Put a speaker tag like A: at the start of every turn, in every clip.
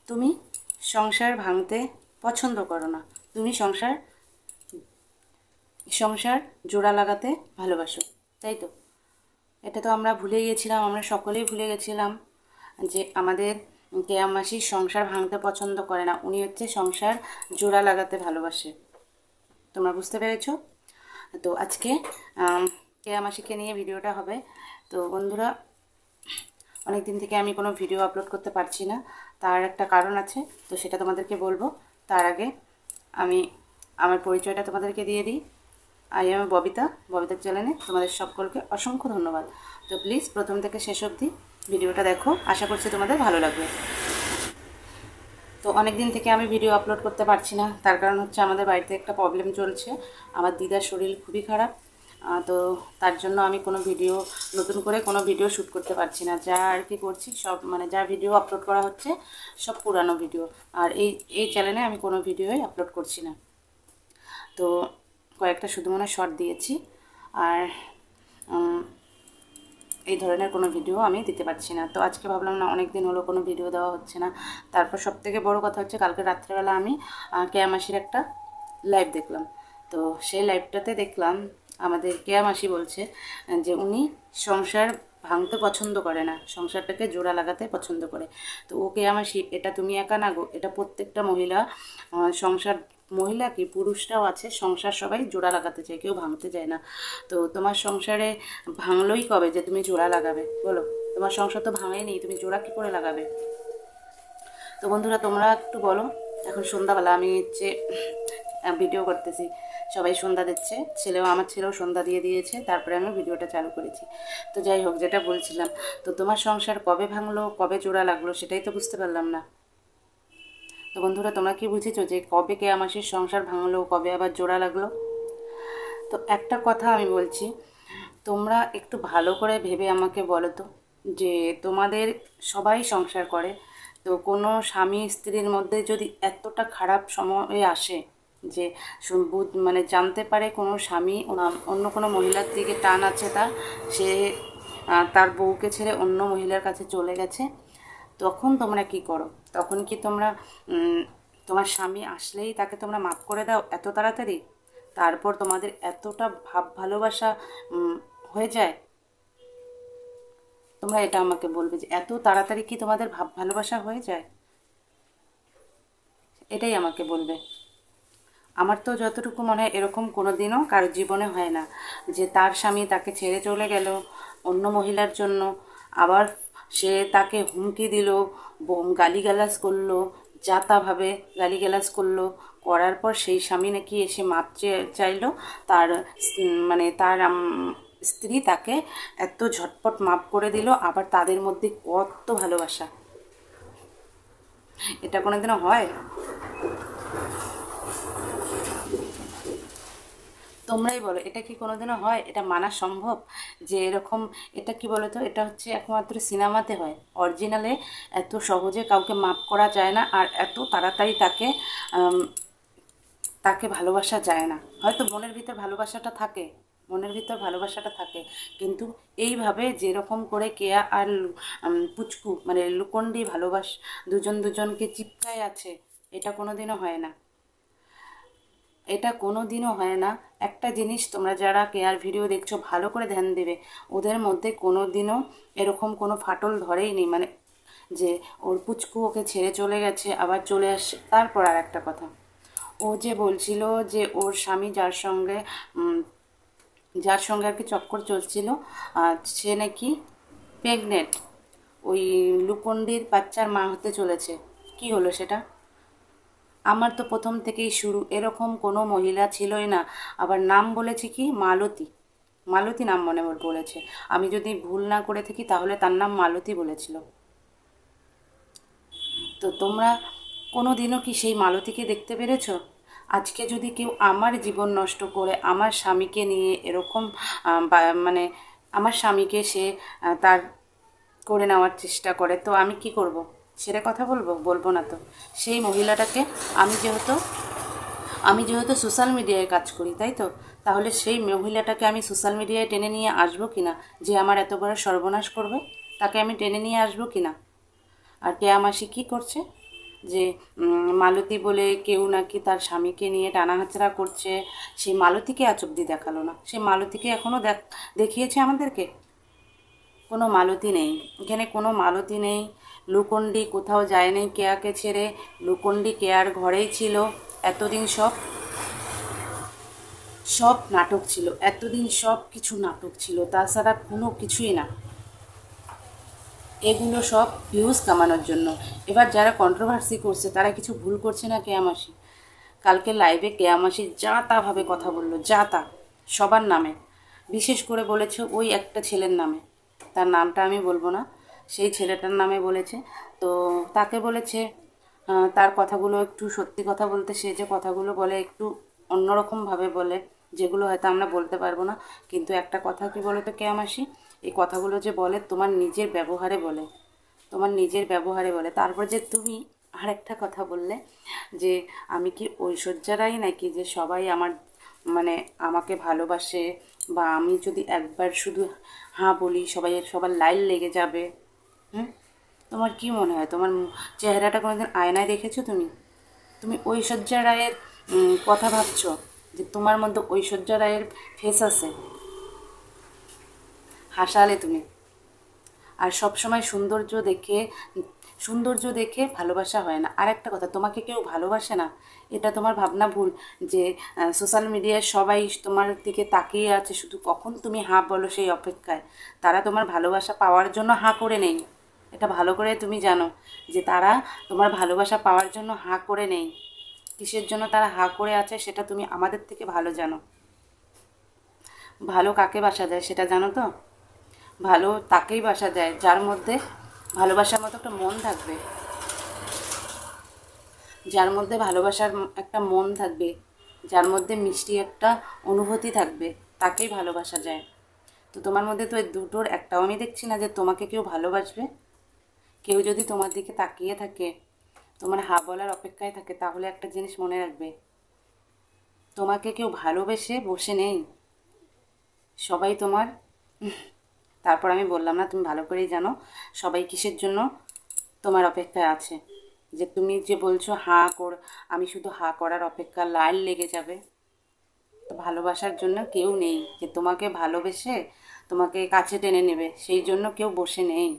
A: তুমি সংসার ভাঙতে পছন্দ করো না, তুমি সংসার জোড়া লাগাতে ভালোবাসো, তাই তো? এটা তো আমরা ভুলে গেছিলাম, আমরা সকলেই ভুলে গেছিলাম যে আমাদের কেয়া মাসি সংসার ভাঙতে পছন্দ করে না, উনি হচ্ছে সংসার জোড়া লাগাতে ভালোবাসে। তোমরা বুঝতে পেরেছো? তো আজকে কেয়া মাসিকে নিয়ে ভিডিওটা হবে। তো বন্ধুরা, অনেক দিন থেকে আমি কোনো ভিডিও আপলোড করতে পারছি না, তার একটা কারণ আছে, তো সেটা তোমাদেরকে বলবো। তার আগে আমি আমার পরিচয়টা তোমাদেরকে দিয়ে দিই। আই এম ববিতার চ্যানেলে তোমাদের সকলকে অসংখ্য ধন্যবাদ। তো প্লিজ প্রথম থেকে শেষ অবধি ভিডিওটা দেখো, আশা করছি তোমাদের ভালো লাগবে। তো অনেক দিন থেকে আমি ভিডিও আপলোড করতে পারছি না, তার কারণ হচ্ছে আমাদের বাড়িতে একটা প্রবলেম চলছে। আমার দিদার শরীর খুবই খারাপ, তো তার জন্য আমি নতুন করে কোনো ভিডিও শ্যুট করতে পারছি না। যা আর কি করছি সব, মানে যা ভিডিও আপলোড করা হচ্ছে সব পুরানো ভিডিও, আর এই চ্যানেলে আমি কোনো ভিডিওই আপলোড করছি না। তো কয়েকটা শুধু মনে শর্ট দিয়েছি, আর এই ধরনের কোনো ভিডিও আমি দিতে পারছি না। তো আজকে ভাবলাম না, অনেক দিন হলো কোনো ভিডিও দেওয়া হচ্ছে না। তারপর সবথেকে বড় কথা হচ্ছে, কালকে রাত্রেবেলা আমি কেয়া মাসির একটা লাইভ দেখলাম। তো সেই লাইভটাতে দেখলাম আমাদের কেয়া মাসি বলছে যে উনি সংসার ভাঙতে পছন্দ করে না, সংসারটাকে জোড়া লাগাতে পছন্দ করে। তো ও কেয়া মাসি, এটা তুমি একা না গো, এটা প্রত্যেকটা মহিলা কি পুরুষরাও আছে, সংসার সবাই জোড়া লাগাতে চায়, কেউ ভাঙতে চায় না। তো তোমার সংসারে ভাঙলোই কবে যে তুমি জোড়া লাগাবে? বলো, তোমার সংসার তো ভাঙেনি, তুমি জোড়া কী করে লাগাবে? তো বন্ধুরা, তোমরা একটু বলো। এখন সন্ধ্যাবেলা আমি ভিডিও করতেছি, সবাই সন্ধ্যা দিচ্ছে, আমার ছেলেও সন্ধ্যা দিয়ে দিয়েছে, তারপরে আমি ভিডিওটা চালু করেছি। তো যাই হোক, যেটা বলছিলাম, তো তোমার সংসার কবে ভাঙলো, কবে জোড়া লাগলো, সেটাই তো বুঝতে পারলাম না। তো বন্ধুরা, তোমরা কি বুঝেছো যে কবে কেয়া মাসির সংসার ভাঙলো, কবে আবার জোড়া লাগলো? তো একটা কথা আমি বলছি, তোমরা একটু ভালো করে ভেবে আমাকে বলো তো, যে তোমাদের সবাই সংসার করে, তো কোনো স্বামী স্ত্রীর মধ্যে যদি এতটা খারাপ সময় আসে যে মানে জানতে পারে কোনো স্বামী অন্য কোনো মহিলার দিকে টান আছে, সে তার বউকে ছেড়ে অন্য মহিলার কাছে চলে গেছে, তখন তোমরা কি করো? তখন কি তোমরা তোমার স্বামী আসলেই তাকে তোমরা মাফ করে দাও এত তাড়াতাড়ি? তারপর তোমাদের এতটা ভালোবাসা হয়ে যায়? তোমরা এটা আমাকে বলবে যে এত তাড়াতাড়ি কি তোমাদের ভালোবাসা হয়ে যায়? এটাই আমাকে বলবে। আমার তো যতটুকু মনে হয়, এরকম কোনো দিনও কারোর জীবনে হয় না যে তার স্বামী তাকে ছেড়ে চলে গেল অন্য মহিলার জন্য, আবার সে তাকে হুমকি দিল, গালিগালাজ করলো, যাতাভাবে গালিগালাজ করলো, করার পর সেই স্বামী নাকি এসে মাপ চাইলো। তার মানে তার স্ত্রী তাকে এত ঝটপট মাপ করে দিল, আবার তাদের মধ্যে কত ভালোবাসা। এটা কোনোদিনও হয়? তোমরাই বলো, এটা কি কোনোদিনও হয়? এটা মানা সম্ভব যে এরকম? এটা কি বলো তো, এটা হচ্ছে একমাত্র সিনেমাতে হয়, অরিজিনালে এত সহজে কাউকে মাপ করা যায় না, আর এত তাড়াতাড়ি তাকে ভালোবাসা যায় না। হয়তো মনের ভিতর ভালোবাসাটা থাকে, কিন্তু এইভাবে যেরকম করে কেয়া আর পুচকু মানে লুকন্ডি দুজনকে চিপকায় আছে, এটা কোনোদিনও হয় না। এটা কোনো দিনও হয় না। একটা জিনিস, তোমরা যারা কেয়ার ভিডিও দেখছো ভালো করে ধ্যান দেবে, ওদের মধ্যে কোনো দিনও এরকম কোনো ফাটল ধরেই নেই, মানে যে ওর পুচকু ওকে ছেড়ে চলে গেছে আবার চলে আসছে। তারপর আর একটা কথা, ও যে বলছিল যে ওর স্বামী যার সঙ্গে আর কি চক্কর চলছিল, সে নাকি প্রেগনেন্ট, ওই লুকন্ডির বাচ্চার মা হতে চলেছে। কি হলো সেটা? আমার তো প্রথম থেকেই শুরু, এরকম কোনো মহিলা ছিলই না। আবার নাম বলেছে কি, মালতী নাম মনে বলেছে। আমি যদি ভুল না করে থাকি তাহলে তার নাম মালতী বলেছিল। তো তোমরা কোনো দিনও কি সেই মালতীকে দেখতে পেরেছ? আজকে যদি কেউ আমার জীবন নষ্ট করে আমার স্বামীকে নিয়ে এরকম মানে আমার স্বামীকে সে তার করে নেওয়ার চেষ্টা করে, তো আমি কি করব? ছেড়ে কথা বলবো না তো। সেই মহিলাটাকে আমি যেহেতু সোশ্যাল মিডিয়ায় কাজ করি, তাই তো, তাহলে সেই মহিলাটাকে আমি সোশ্যাল মিডিয়ায় টেনে নিয়ে আসবো কি না? যে আমার এত বড় সর্বনাশ করবে, তাকে আমি টেনে নিয়ে আসবো কি না? আর কেয়া মাসি কী করছে? যে মালতী বলে কেউ নাকি তার স্বামীকে নিয়ে টানাহাচড়া করছে, সেই মালতীকে আজ অব্দি দেখালো না। সেই মালতীকে এখনও দেখিয়েছে আমাদেরকে? কোনো মালতী নেই এখানে, কোনো মালতী নেই। লুকন্ডি কোথাও যায়নি কেয়াকে ছেড়ে, লুকন্ডি কেয়ার ঘরেই ছিল এতদিন। সব সব নাটক ছিল এতদিন, সব কিছু নাটক ছিল, তাছাড়া কোনো কিছুই না। এগুলো সব ভিউজ কামানোর জন্য। এবার যারা কন্ট্রোভার্সি করছে তারা কিছু ভুল করছে না কেয়া মাসি? কালকে লাইভে কেয়া মাসি যা তাভাবে কথা বললো, যা তা সবার নামে, বিশেষ করে বলেছে ওই একটা ছেলের নামে, তার নামটা আমি বলবো না, সেই ছেলেটার নামে বলেছে। তো তাকে বলেছে তার কথাগুলো একটু সত্যি কথা বলতে, সে যে কথাগুলো বলে একটু অন্যরকমভাবে বলে, যেগুলো হয়তো আমরা বলতে পারবো না। কিন্তু একটা কথা কি বলো তো কেয়া মাসি, এই কথাগুলো যে বলে তোমার নিজের ব্যবহারে বলে, তোমার নিজের ব্যবহারে বলে। তারপর যে তুমি আর একটা কথা বললে যে আমি কি ঐশ্বর্যা রাই নাকি, যে সবাই আমার মানে আমাকে ভালোবাসে, বা আমি যদি একবার শুধু হ্যাঁ বলি সবার লাইন লেগে যাবে। হুম, তোমার কি মনে হয়? তোমার চেহারাটা কোনোদিন আয়নায় দেখেছো তুমি? তুমি ঐশ্বর্যা রায়ের কথা ভাবছো যে তোমার মধ্যে ঐশ্বর্যা রায়ের ফেস আছে? হাসালে তুমি। আর সব সময় সৌন্দর্য দেখে ভালোবাসা হয় না। আর একটা কথা, তোমাকে কেউ ভালোবাসে না এটা তোমার ভাবনা ভুল। যে সোশ্যাল মিডিয়ায় সবাই তোমার দিকে তাকিয়ে আছে শুধু কখন তুমি হাঁ বলো সেই অপেক্ষায়। তারা তোমার ভালোবাসা পাওয়ার জন্য হাঁ করে নেই, এটা ভালো করে তুমি জানো যে তারা তোমার ভালোবাসা পাওয়ার জন্য হাঁ করে নেই। কিসের জন্য তারা হাঁ করে আছে সেটা তুমি আমাদের থেকে ভালো জানো। ভালো কাকে বাসা যায় সেটা জানো তো? ভালো তাকেই বাসা যায় যার মধ্যে ভালোবাসার মতো একটা মন থাকবে, যার মধ্যে ভালোবাসার একটা মন থাকবে, যার মধ্যে মিষ্টি একটা অনুভূতি থাকবে, তাকেই ভালোবাসা যায়। তো তোমার মধ্যে তো এই দুটোর একটাও আমি দেখছি না যে তোমাকে কেউ ভালোবাসবে। কেউ যদি তোমার দিকে তাকিয়ে থাকে, তোমার হা বলার অপেক্ষায় থাকে, তাহলে একটা জিনিস মনে রাখবে, তোমাকে কেউ ভালোবেসে বসে নেই। সবাই তোমার তারপর আমি বললাম না, তুমি ভালো করেই জানো সবাই কিসের জন্য তোমার অপেক্ষায় আছে। যে তুমি যে বলছো হাঁ কর, আমি শুধু হাঁ করার অপেক্ষা, লাইন লেগে যাবে। তো ভালোবাসার জন্য কেউ নেই যে তোমাকে ভালোবেসে তোমাকে কাছে টেনে নেবে, সেই জন্য কেউ বসে নেই।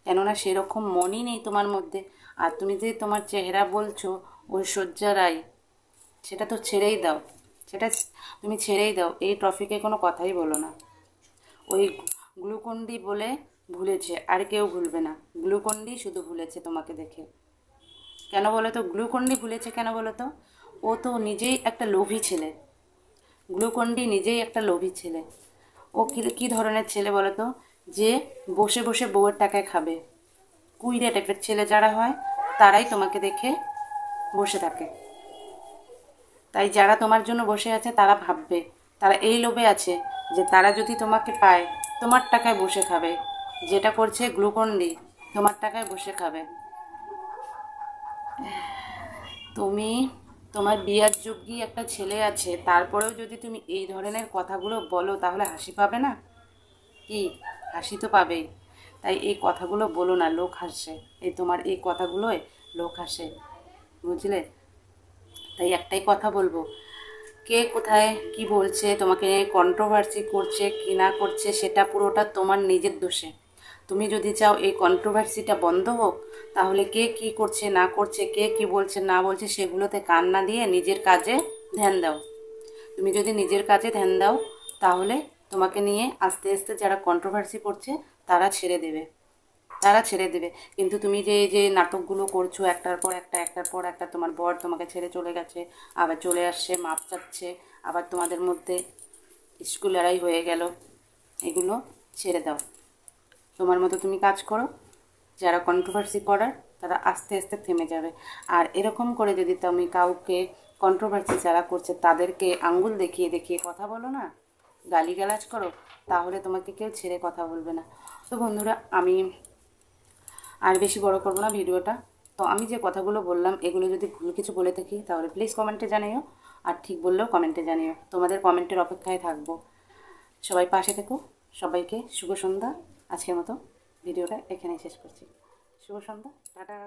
A: কেননা সেরকম মনই নেই তোমার মধ্যে। আর তুমি যে তোমার চেহারা বলছো ঐশ্বর্যা রায়, সেটা তো ছেড়েই দাও, সেটা তুমি ছেড়েই দাও, এই টপিকে কোনো কথাই বলো না। ওই গ্লুকন্ডি বলে ভুলেছে, আর কেউ ভুলবে না। গ্লুকন্ডি শুধু ভুলেছে তোমাকে দেখে। কেন বলো তো গ্লুকন্ডি ভুলেছে? কেন বলো তো? ও তো নিজেই একটা লোভী ছেলে। গ্লুকন্ডি নিজেই একটা লোভী ছেলে। ও কী ধরনের ছেলে বলো তো? যে বসে বসে বউয়ের টাকায় খাবে। কুইরে টাইপের ছেলে যারা হয় তারাই তোমাকে দেখে বসে থাকে। তাই যারা তোমার জন্য বসে আছে তারা ভাববে, তারা এই লোভে আছে যে তারা যদি তোমাকে পায় তোমার টাকায় বসে খাবে। যেটা করছে গ্লুকন্ডি, তোমার টাকায় বসে খাবে। তুমি তোমার বিয়ার যোগ্যই একটা ছেলে আছে, তারপরেও যদি তুমি এই ধরনের কথাগুলো বলো তাহলে হাসি পাবে না? কি হাসি তো পাবেই। তাই এই কথাগুলো বলো না, লোক হাসে। এই তোমার এই কথাগুলোয় লোক হাসে, বুঝলে? তাই একটাই কথা বলবো, কে কোথায় কি বলছে, তোমাকে কন্ট্রোভার্সি করছে কি না করছে সেটা পুরোটা তোমার নিজের দোষে। তুমি যদি চাও এই কন্ট্রোভার্সিটা বন্ধ হোক, তাহলে কে কি করছে না করছে, কে কি বলছে না বলছে সেগুলোতে কান না দিয়ে নিজের কাজে ধ্যান দাও। তুমি যদি নিজের কাজে ধ্যান দাও, তাহলে তোমাকে নিয়ে আস্তে আস্তে যারা কন্ট্রোভার্সি করছে তারা ছেড়ে দেবে, তারা ছেড়ে দেবে। কিন্তু তুমি যে এই যে নাটকগুলো করছো একটার পর একটা, একটার পর একটা, তোমার বর তোমাকে ছেড়ে চলে গেছে, আবার চলে আসছে, মাপ চাচ্ছে, আবার তোমাদের মধ্যে স্কুল লড়াই হয়ে গেল, এগুলো ছেড়ে দাও। তোমার মতো তুমি কাজ করো, যারা কন্ট্রোভার্সি করার তারা আস্তে আস্তে থেমে যাবে। আর এরকম করে যদি তুমি কাউকে কন্ট্রোভার্সি যারা করছে তাদেরকে আঙ্গুল দেখিয়ে দেখিয়ে কথা বলো না, গালিগালাজ করো, তাহলে তোমাকে কেউ ছেড়ে কথা বলবে না। তো বন্ধুরা, আমি আর বেশি বড় করবো না ভিডিওটা। তো আমি যে কথাগুলো বললাম এগুলো যদি ভুল কিছু বলে থাকি তাহলে প্লিজ কমেন্টে জানিও, আর ঠিক বললেও কমেন্টে জানিও। তোমাদের কমেন্টের অপেক্ষায় থাকবো। সবাই পাশে থেকো। সবাইকে শুভ সন্ধ্যা। আজকের মতো ভিডিওটা এখানেই শেষ করছি। শুভ সন্ধ্যা, টাটা।